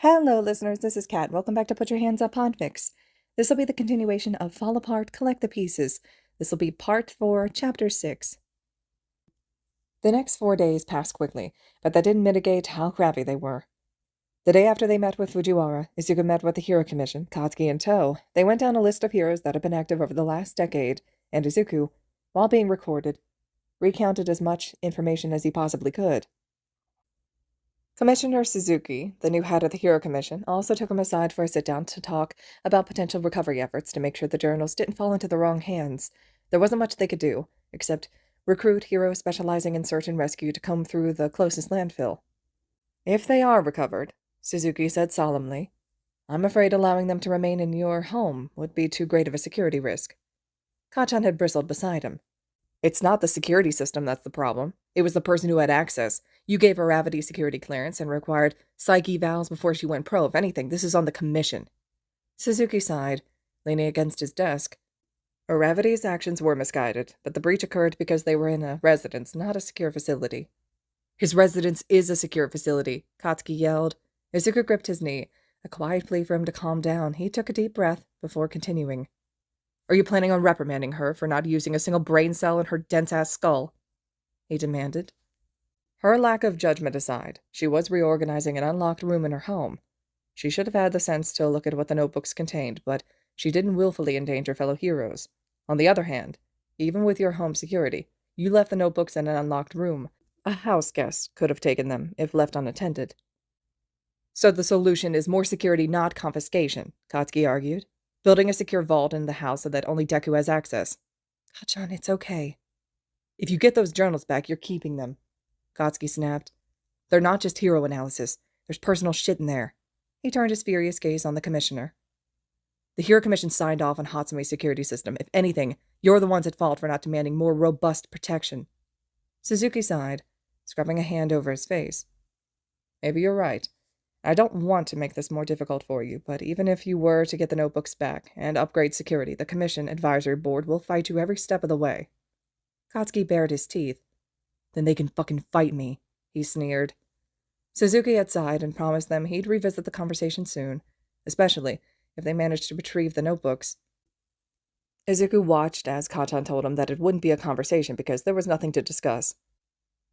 Hello, listeners. This is Kat. Welcome back to Put Your Hands Up Podfic. This will be the continuation of Fall Apart, Collect the Pieces. This will be part 4, chapter 6. The next 4 days passed quickly, but that didn't mitigate how crappy they were. The day after they met with Fujiwara, Izuku met with the Hero Commission, Katsuki in tow. They went down a list of heroes that had been active over the last decade, and Izuku, while being recorded, recounted as much information as he possibly could. Commissioner Suzuki, the new head of the Hero Commission, also took him aside for a sit-down to talk about potential recovery efforts to make sure the journals didn't fall into the wrong hands. There wasn't much they could do, except recruit heroes specializing in search and rescue to comb through the closest landfill. If they are recovered, Suzuki said solemnly, I'm afraid allowing them to remain in your home would be too great of a security risk. Kachan had bristled beside him. It's not the security system that's the problem. It was the person who had access. You gave her Ravity security clearance and required psych evals before she went pro. If anything, this is on the commission. Suzuki sighed, leaning against his desk. Ravity's actions were misguided, but the breach occurred because they were in a residence, not a secure facility. His residence is a secure facility, Katsuki yelled. Izuku gripped his knee, a quiet plea for him to calm down. He took a deep breath before continuing. Are you planning on reprimanding her for not using a single brain cell in her dense-ass skull? He demanded. Her lack of judgment aside, she was reorganizing an unlocked room in her home. She should have had the sense to look at what the notebooks contained, but she didn't willfully endanger fellow heroes. On the other hand, even with your home security, you left the notebooks in an unlocked room. A house guest could have taken them if left unattended. So the solution is more security, not confiscation, Katsuki argued. Building a secure vault in the house so that only Deku has access. Kachan, it's okay. If you get those journals back, you're keeping them, Katsuki snapped. They're not just hero analysis. There's personal shit in there. He turned his furious gaze on the commissioner. The Hero Commission signed off on Hatsume's security system. If anything, you're the ones at fault for not demanding more robust protection. Suzuki sighed, scrubbing a hand over his face. Maybe you're right. I don't want to make this more difficult for you, but even if you were to get the notebooks back and upgrade security, the Commission Advisory Board will fight you every step of the way. Katsuki bared his teeth. Then they can fucking fight me, he sneered. Suzuki had sighed and promised them he'd revisit the conversation soon, especially if they managed to retrieve the notebooks. Izuku watched as Kachan told him that it wouldn't be a conversation because there was nothing to discuss.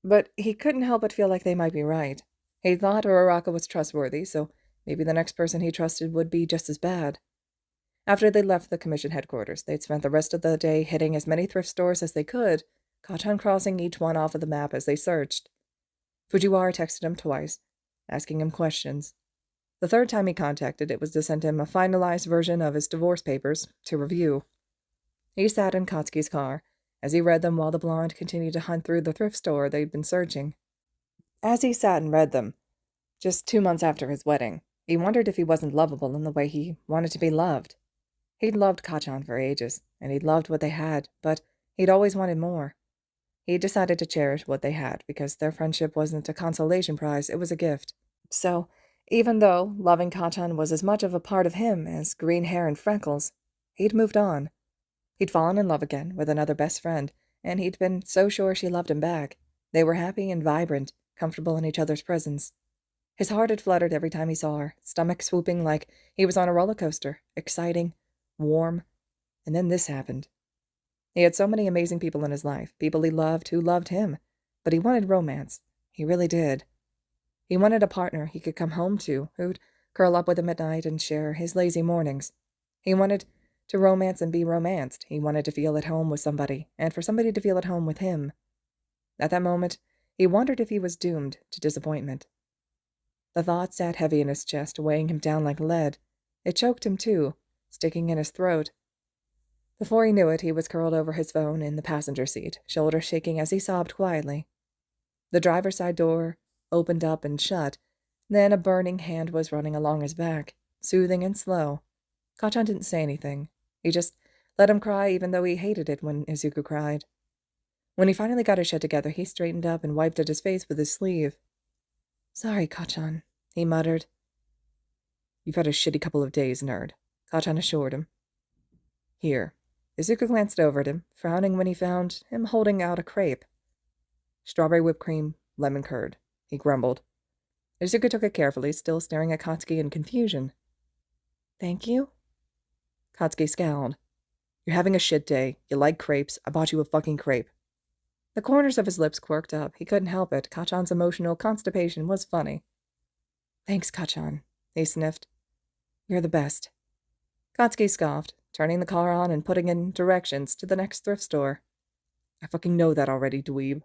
But he couldn't help but feel like they might be right. He thought Uraraka was trustworthy, so maybe the next person he trusted would be just as bad. After they left the commission headquarters, they'd spent the rest of the day hitting as many thrift stores as they could, Kachan crossing each one off of the map as they searched. Fujiwara texted him twice, asking him questions. The third time he contacted, it was to send him a finalized version of his divorce papers to review. He sat in Katsuki's car as he read them while the blonde continued to hunt through the thrift store they'd been searching. As he sat and read them, just 2 months after his wedding, he wondered if he wasn't lovable in the way he wanted to be loved. He'd loved Kachan for ages, and he'd loved what they had, but he'd always wanted more. He decided to cherish what they had because their friendship wasn't a consolation prize, it was a gift. So, even though loving Kachan was as much of a part of him as green hair and freckles, he'd moved on. He'd fallen in love again with another best friend, and he'd been so sure she loved him back. They were happy and vibrant, comfortable in each other's presence. His heart had fluttered every time he saw her, stomach swooping like he was on a roller coaster, exciting, warm, and then this happened. He had so many amazing people in his life, people he loved who loved him, but he wanted romance. He really did. He wanted a partner he could come home to, who'd curl up with him at night and share his lazy mornings. He wanted to romance and be romanced. He wanted to feel at home with somebody, and for somebody to feel at home with him. At that moment, he wondered if he was doomed to disappointment. The thought sat heavy in his chest, weighing him down like lead. It choked him, too, sticking in his throat. Before he knew it, he was curled over his phone in the passenger seat, shoulders shaking as he sobbed quietly. The driver's side door opened up and shut, then a burning hand was running along his back, soothing and slow. Kachan didn't say anything. He just let him cry even though he hated it when Izuku cried. When he finally got his shit together, he straightened up and wiped at his face with his sleeve. Sorry, Kachan, he muttered. You've had a shitty couple of days, nerd, Kachan assured him. Here. Izuku glanced over at him, frowning when he found him holding out a crepe. Strawberry whipped cream, lemon curd, he grumbled. Izuku took it carefully, still staring at Katsuki in confusion. Thank you? Katsuki scowled. You're having a shit day. You like crepes. I bought you a fucking crepe. The corners of his lips quirked up. He couldn't help it. Kachan's emotional constipation was funny. Thanks, Kachan, he sniffed. You're the best. Katsuki scoffed, turning the car on and putting in directions to the next thrift store. I fucking know that already, dweeb.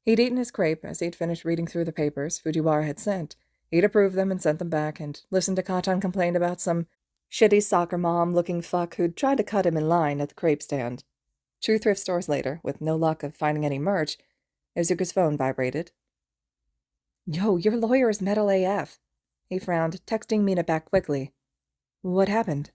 He'd eaten his crepe as he'd finished reading through the papers Fujiwara had sent. He'd approved them and sent them back, and listened to Kachan complain about some shitty soccer mom-looking fuck who'd tried to cut him in line at the crepe stand. 2 thrift stores later, with no luck of finding any merch, Izuku's phone vibrated. Yo, your lawyer is metal AF. He frowned, texting Mina back quickly. What happened?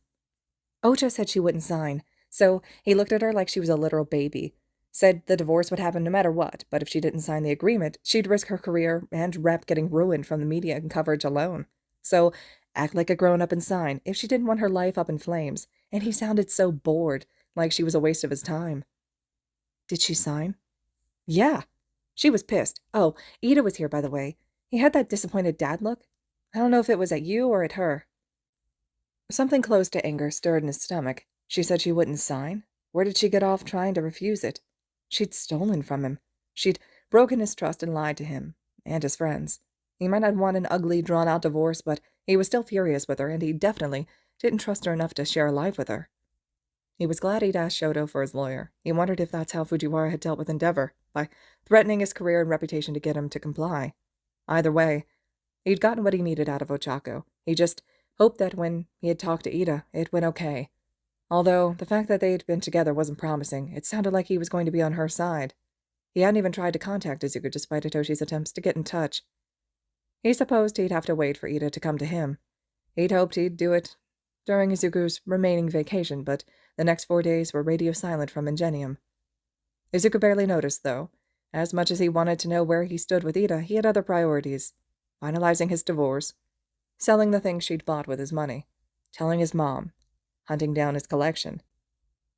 Ocha said she wouldn't sign, so he looked at her like she was a literal baby. Said the divorce would happen no matter what, but if she didn't sign the agreement, she'd risk her career and rep getting ruined from the media and coverage alone. So, act like a grown-up and sign if she didn't want her life up in flames, and he sounded so bored, like she was a waste of his time. Did she sign? Yeah. She was pissed. Oh, Ida was here, by the way. He had that disappointed dad look. I don't know if it was at you or at her. Something close to anger stirred in his stomach. She said she wouldn't sign? Where did she get off trying to refuse it? She'd stolen from him. She'd broken his trust and lied to him, and his friends. He might not want an ugly, drawn-out divorce, but he was still furious with her, and he definitely didn't trust her enough to share a life with her. He was glad he'd asked Shoto for his lawyer. He wondered if that's how Fujiwara had dealt with Endeavor, by threatening his career and reputation to get him to comply. Either way, he'd gotten what he needed out of Ochako. He just hoped that when he had talked to Ida, it went okay. Although the fact that they'd been together wasn't promising, it sounded like he was going to be on her side. He hadn't even tried to contact Izuku despite Hitoshi's attempts to get in touch. He supposed he'd have to wait for Ida to come to him. He'd hoped he'd do it during Izuku's remaining vacation, but the next 4 days were radio silent from Ingenium. Izuku barely noticed, though. As much as he wanted to know where he stood with Ida, he had other priorities. Finalizing his divorce, selling the things she'd bought with his money, telling his mom, hunting down his collection.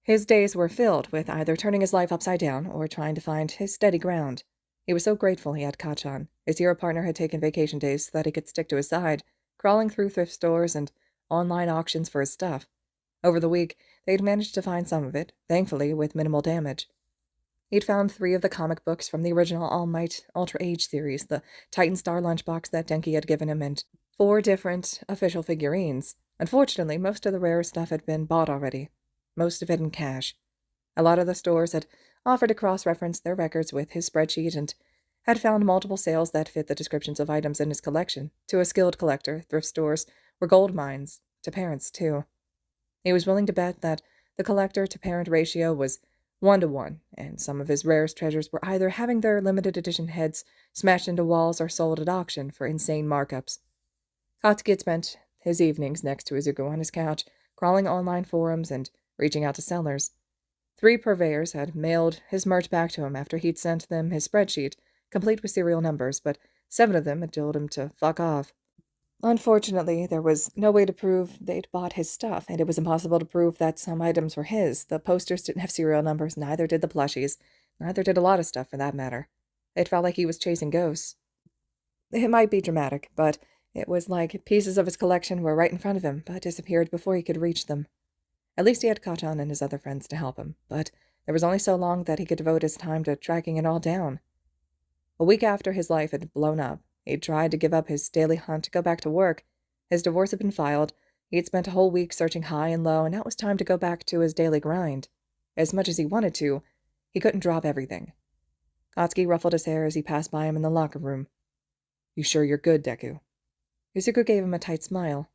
His days were filled with either turning his life upside down or trying to find his steady ground. He was so grateful he had Kachan. His hero partner had taken vacation days so that he could stick to his side, crawling through thrift stores and online auctions for his stuff. Over the week, they'd managed to find some of it, thankfully with minimal damage. He'd found 3 of the comic books from the original All Might Ultra Age series, the Titan Star lunchbox that Denki had given him, and 4 different official figurines. Unfortunately, most of the rare stuff had been bought already, most of it in cash. A lot of the stores had offered to cross-reference their records with his spreadsheet and had found multiple sales that fit the descriptions of items in his collection. To a skilled collector, thrift stores were gold mines, to parents, too. He was willing to bet that the collector-to-parent ratio was 1-to-1, and some of his rarest treasures were either having their limited edition heads smashed into walls or sold at auction for insane markups. Katsuki had spent his evenings next to Izuku on his couch, crawling online forums and reaching out to sellers. 3 purveyors had mailed his merch back to him after he'd sent them his spreadsheet, complete with serial numbers, but 7 of them had told him to fuck off. Unfortunately, there was no way to prove they'd bought his stuff, and it was impossible to prove that some items were his. The posters didn't have serial numbers, neither did the plushies, neither did a lot of stuff for that matter. It felt like he was chasing ghosts. It might be dramatic, but it was like pieces of his collection were right in front of him, but disappeared before he could reach them. At least he had Kachan and his other friends to help him, but there was only so long that he could devote his time to tracking it all down. A week after his life had blown up, he'd tried to give up his daily hunt to go back to work. His divorce had been filed. He'd spent a whole week searching high and low, and now it was time to go back to his daily grind. As much as he wanted to, he couldn't drop everything. Katsuki ruffled his hair as he passed by him in the locker room. You sure you're good, Deku? Izuku gave him a tight smile.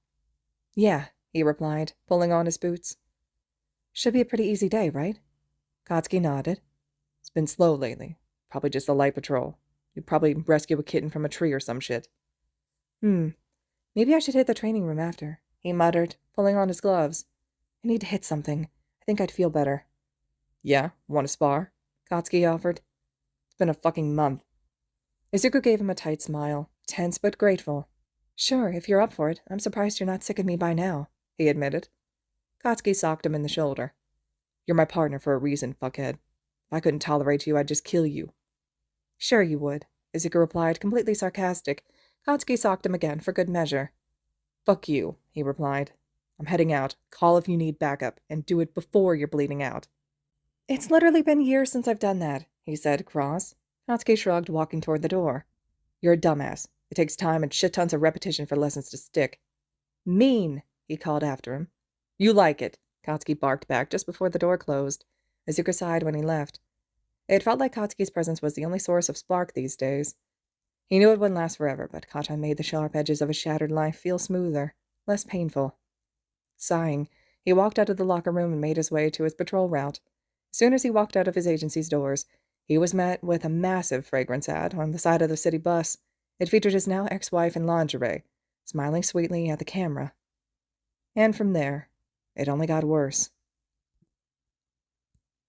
Yeah, he replied, pulling on his boots. Should be a pretty easy day, right? Katsuki nodded. It's been slow lately. Probably just a light patrol. You'd probably rescue a kitten from a tree or some shit. Maybe I should hit the training room after, he muttered, pulling on his gloves. I need to hit something. I think I'd feel better. Yeah? Want to spar? Katsuki offered. It's been a fucking month. Izuku gave him a tight smile, tense but grateful. Sure, if you're up for it. I'm surprised you're not sick of me by now, he admitted. Katsuki socked him in the shoulder. You're my partner for a reason, fuckhead. If I couldn't tolerate you, I'd just kill you. Sure you would, Izuku replied, completely sarcastic, Katsuki socked him again for good measure. Fuck you, he replied. I'm heading out. Call if you need backup, and do it before you're bleeding out. It's literally been years since I've done that, he said, cross. Katsuki shrugged, walking toward the door. You're a dumbass. It takes time and shit tons of repetition for lessons to stick. Mean, he called after him. You like it, Katsuki barked back just before the door closed. Izuku sighed when he left. It felt like Katsuki's presence was the only source of spark these days. He knew it wouldn't last forever, but Kata made the sharp edges of a shattered life feel smoother, less painful. Sighing, he walked out of the locker room and made his way to his patrol route. As soon as he walked out of his agency's doors, he was met with a massive fragrance ad on the side of the city bus. It featured his now ex-wife in lingerie, smiling sweetly at the camera. And from there, it only got worse.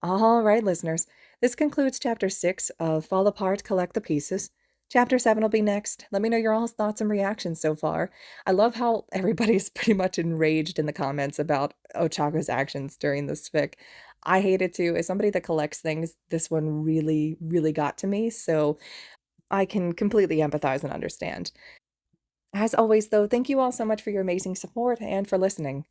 All right, listeners, this concludes Chapter 6 of Fall Apart, Collect the Pieces. Chapter 7 will be next. Let me know your all's thoughts and reactions so far. I love how everybody's pretty much enraged in the comments about Ochako's actions during this fic. I hate it too. As somebody that collects things, this one really, really got to me, so I can completely empathize and understand. As always, though, thank you all so much for your amazing support and for listening.